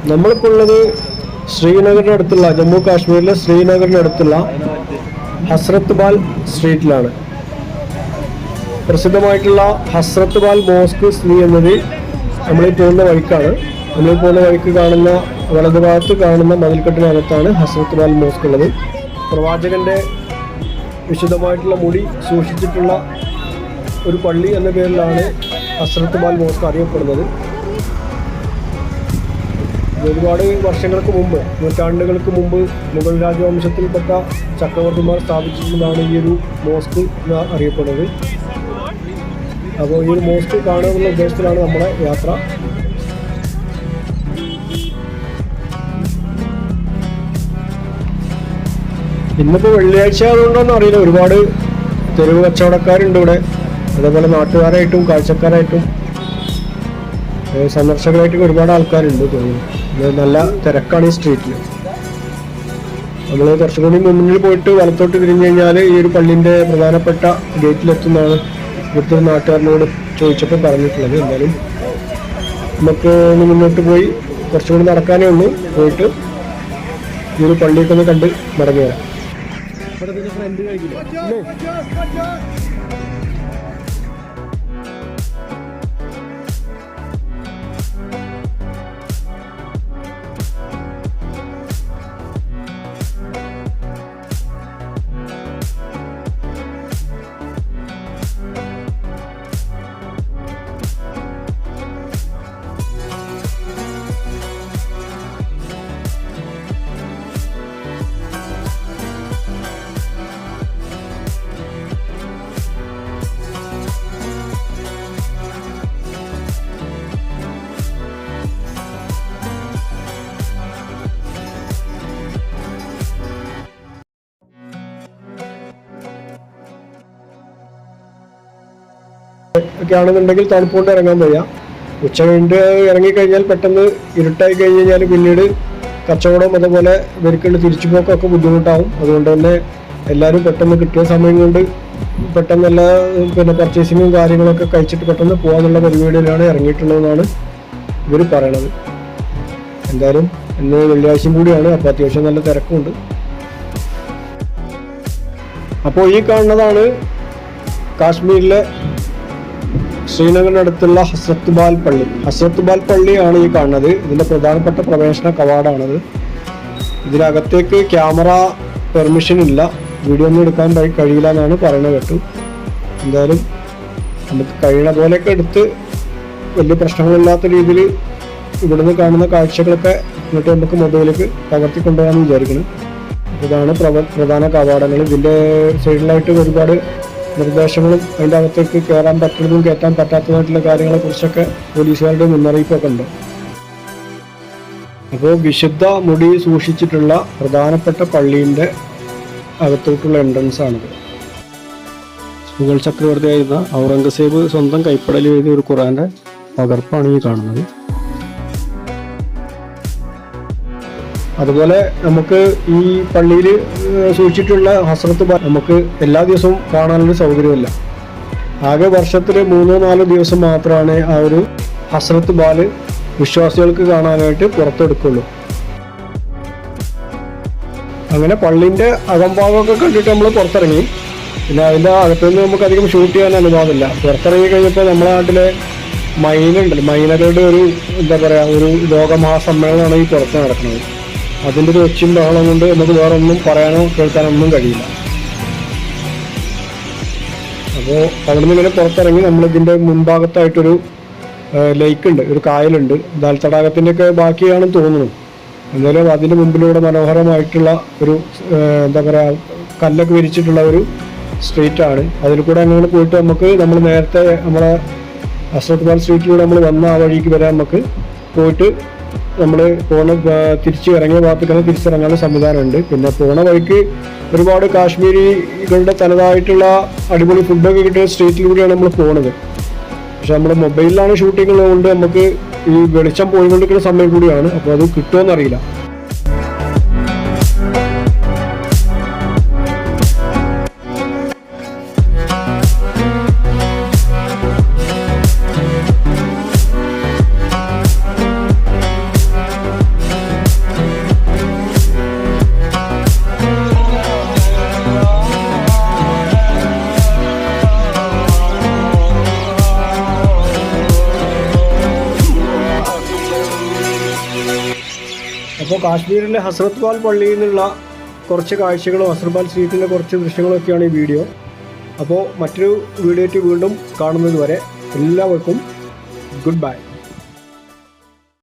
നമ്മളിപ്പോൾ ഉള്ളത് ശ്രീനഗറിൻ്റെ അടുത്തുള്ള ജമ്മു കാശ്മീരിലെ ശ്രീനഗറിൻ്റെ അടുത്തുള്ള ഹസ്രത്ത് ബാൽ സ്ട്രീറ്റിലാണ്. പ്രസിദ്ധമായിട്ടുള്ള ഹസ്രത്ത് ബാൽ മോസ്ക് സ്ഥിതി ചെയ്യുന്നത് നമ്മളീ പോകുന്ന വഴിക്കാണ്. നമ്മളീ പോകുന്ന വഴിക്ക് കാണുന്ന വലതുഭാഗത്ത് കാണുന്ന മതിൽക്കെട്ടിനകത്താണ് ഹസ്രത്ത് ബാൽ മോസ്ക് ഉള്ളത്. പ്രവാചകൻ്റെ വിശുദ്ധമായിട്ടുള്ള മുടി സൂക്ഷിച്ചിട്ടുള്ള ഒരു പള്ളി എന്ന പേരിലാണ് ഹസ്രത്ത് ബാൽ മോസ്ക് അറിയപ്പെടുന്നത്. ഒരുപാട് വർഷങ്ങൾക്ക് മുമ്പ്, നൂറ്റാണ്ടുകൾക്ക് മുമ്പ് മുഗൾ രാജവംശത്തിൽപ്പെട്ട ചക്രവർത്തിമാർ സ്ഥാപിച്ചിട്ടുള്ളതാണ് ഈ ഒരു മോസ്ക് എന്ന് അറിയപ്പെടുന്നത്. അപ്പോൾ ഈ ഒരു മോസ്ക് കാണുമെന്നുള്ള ഉദ്ദേശത്തിലാണ് നമ്മുടെ യാത്ര. ഇന്നിപ്പോൾ വെള്ളിയാഴ്ച ആയതുകൊണ്ടൊന്നും അറിയില്ല, ഒരുപാട് തെരുവ് കച്ചവടക്കാരുണ്ട് ഇവിടെ. അതേപോലെ നാട്ടുകാരായിട്ടും കാഴ്ചക്കാരായിട്ടും സന്ദർശകരായിട്ടും ഒരുപാട് ആൾക്കാരുണ്ട് തോന്നുന്നു. നല്ല തിരക്കാണ് ഈ സ്ട്രീറ്റിൽ. നമ്മൾ കുറച്ചും കൂടി മുന്നിൽ പോയിട്ട് വലത്തോട്ട് തിരിഞ്ഞു കഴിഞ്ഞാൽ ഈ ഒരു പള്ളിൻ്റെ പ്രധാനപ്പെട്ട ഗേറ്റിലെത്തുന്നതാണ് ഇവിടുത്തെ നാട്ടുകാരനോട് ചോദിച്ചപ്പോൾ പറഞ്ഞിട്ടുള്ളത്. എന്തായാലും നമുക്ക് ഒന്ന് മുന്നോട്ട് പോയി കുറച്ചും കൂടി നടക്കാനേ ഉള്ളൂ. പോയിട്ട് ഈ ഒരു പള്ളിയൊക്കെ ഒന്ന് കണ്ട് മടങ്ങി വരാം. ഇവിടെ പിന്നെ ഫ്രണ്ട് കഴിക്കില്ല. ഒക്കെ ആണെന്നുണ്ടെങ്കിൽ തണുപ്പുകൊണ്ട് ഇറങ്ങാൻ വയ്യ. ഉച്ച കഴിഞ്ഞിട്ട് ഇറങ്ങിക്കഴിഞ്ഞാൽ പെട്ടെന്ന് ഇരുട്ടായി കഴിഞ്ഞ് കഴിഞ്ഞാൽ പിന്നീട് കച്ചവടം അതുപോലെ ഇവർക്കുള്ള തിരിച്ചുപോക്കൊക്കെ ബുദ്ധിമുട്ടാവും. അതുകൊണ്ട് തന്നെ എല്ലാവരും പെട്ടെന്ന് കിട്ടിയ സമയം കൊണ്ട് പെട്ടെന്ന് എല്ലാ പർച്ചേസിങ്ങും കാര്യങ്ങളൊക്കെ കഴിച്ചിട്ട് പെട്ടെന്ന് പോകാനുള്ള പരിപാടിയിലാണ് ഇറങ്ങിയിട്ടുള്ളതെന്നാണ് ഇവർ പറയണത്. എന്തായാലും ഇന്ന് വെള്ളിയാഴ്ചയും കൂടിയാണ്, അപ്പോൾ അത്യാവശ്യം നല്ല തിരക്കുണ്ട്. അപ്പോൾ ഈ കാണുന്നതാണ് കാശ്മീരിലെ ശ്രീനഗറിനടുത്തുള്ള ഹസ്രത്ത് ബാൽ പള്ളി. ഹസ്രത്ത് ബാൽ പള്ളിയാണ് ഈ കാണുന്നത്. ഇതിൻ്റെ പ്രധാനപ്പെട്ട പ്രവേശന കവാടമാണത്. ഇതിനകത്തേക്ക് ക്യാമറ പെർമിഷൻ ഇല്ല, വീഡിയോ ഒന്നും എടുക്കാൻ കഴിയില്ല എന്നാണ് പറയുന്നത് കേട്ടു. എന്തായാലും നമുക്ക് കഴിയണ പോലെയൊക്കെ എടുത്ത് വലിയ പ്രശ്നങ്ങളില്ലാത്ത രീതിയിൽ ഇവിടുന്ന് കാണുന്ന കാഴ്ചകളൊക്കെ എന്നിട്ട് നമുക്ക് മൊബൈലിലേക്ക് പകർത്തിക്കൊണ്ടുപോകാമെന്ന് വിചാരിക്കുന്നു. ഇതാണ് പ്രധാന കവാടങ്ങൾ. ഇതിൻ്റെ സൈഡിലായിട്ട് ഒരുപാട് നിർദ്ദേശങ്ങളും അതിൻ്റെ അകത്തേക്ക് കയറാൻ പറ്റുന്നതും കയറ്റാൻ പറ്റാത്തതായിട്ടുള്ള കാര്യങ്ങളെക്കുറിച്ചൊക്കെ പോലീസുകാരുടെ മുന്നറിയിപ്പൊക്കെ ഉണ്ട്. അപ്പോൾ വിശുദ്ധ മുടി സൂക്ഷിച്ചിട്ടുള്ള പ്രധാനപ്പെട്ട പള്ളീൻ്റെ അകത്തോട്ടുള്ള എൻട്രൻസ് ആണിത്. മുഗൾ ചക്രവർത്തിയായിരുന്ന ഔറംഗസേബ് സ്വന്തം കൈപ്പടയിൽ എഴുതിയ ഒരു ഖുറാൻ്റെ പകർപ്പാണ് ഈ കാണുന്നത്. അതുപോലെ നമുക്ക് ഈ പള്ളിയിൽ സൂക്ഷിച്ചിട്ടുള്ള ഹസ്രത്ത് ബാൽ നമുക്ക് എല്ലാ ദിവസവും കാണാനുള്ള സൗകര്യമില്ല. ആകെ വർഷത്തിൽ 3-4 ദിവസം മാത്രമാണ് ആ ഒരു ഹസ്രത്ത് ബാൽ വിശ്വാസികൾക്ക് കാണാനായിട്ട് പുറത്തെടുക്കുള്ളൂ. അങ്ങനെ പള്ളിൻ്റെ അകംഭാഗമൊക്കെ കണ്ടിട്ട് നമ്മൾ പുറത്തിറങ്ങി. പിന്നെ അതിൻ്റെ അകത്തുനിന്ന് നമുക്ക് അധികം ഷൂട്ട് ചെയ്യാൻ അനുവാദമില്ല. പുറത്തിറങ്ങി കഴിഞ്ഞപ്പോൾ നമ്മുടെ നാട്ടിലെ മൈനുണ്ടല്ലോ, മൈനകളുടെ ഒരു എന്താ പറയുക, ഒരു ലോകമഹാസമ്മേളനമാണ് ഈ പുറത്ത് നടക്കുന്നത്. അതിൻ്റെ ഒരു ഒച്ചയും ബഹളം കൊണ്ട് നമുക്ക് വേറെ ഒന്നും പറയാനോ കേൾക്കാനോ ഒന്നും കഴിയില്ല. അപ്പോൾ അവിടെ നിന്ന് ഇങ്ങനെ പുറത്തിറങ്ങി നമ്മളിതിൻ്റെ മുൻഭാഗത്തായിട്ടൊരു ലേക്ക് ഉണ്ട്, ഒരു കായലുണ്ട്. ദാൽ തടാകത്തിൻ്റെയൊക്കെ ബാക്കിയാണെന്ന് തോന്നുന്നു. എന്തായാലും അതിൻ്റെ മുമ്പിലൂടെ മനോഹരമായിട്ടുള്ള ഒരു എന്താ പറയുക, കല്ലൊക്കെ വിരിച്ചിട്ടുള്ള ഒരു സ്ട്രീറ്റാണ്. അതിൽ കൂടെ അങ്ങനെ പോയിട്ട് നമ്മൾ നേരത്തെ നമ്മളെ ഹസ്രത്ത് ബാൽ സ്ട്രീറ്റിലൂടെ നമ്മൾ വന്ന ആ വഴിക്ക് വരെ നമുക്ക് പോയിട്ട് നമ്മൾ തിരിച്ച് ഇറങ്ങിയ ഭാഗത്തേക്കാണ് തിരിച്ചിറങ്ങാനുള്ള സംവിധാനമുണ്ട്. പിന്നെ പോണ വഴിക്ക് ഒരുപാട് കാശ്മീരികളുടെ തനതായിട്ടുള്ള അടിപൊളി ഫുഡൊക്കെ കിട്ടിയ സ്ട്രീറ്റിലൂടെയാണ് നമ്മൾ പോണത്. പക്ഷെ നമ്മുടെ മൊബൈലിലാണ് ഷൂട്ടിംഗ് ഉള്ളതുകൊണ്ട് നമുക്ക് ഈ വെളിച്ചം പോയിക്കൊണ്ടിരിക്കുന്ന സമയം കൂടിയാണ്. അപ്പോൾ അത് കിട്ടുമോയെന്നറിയില്ല. അപ്പോൾ കാശ്മീരിലെ ഹസ്രത്ത് ബാൽ പള്ളിയിൽ നിന്നുള്ള കുറച്ച് കാഴ്ചകളും ഹസ്രത്ത് ബാൽ സ്ട്രീറ്റിൻ്റെ കുറച്ച് ദൃശ്യങ്ങളൊക്കെയാണ് ഈ വീഡിയോ. അപ്പോൾ മറ്റൊരു വീഡിയോ ആയിട്ട് വീണ്ടും കാണുന്നത് വരെ എല്ലാവർക്കും ഗുഡ് ബൈ.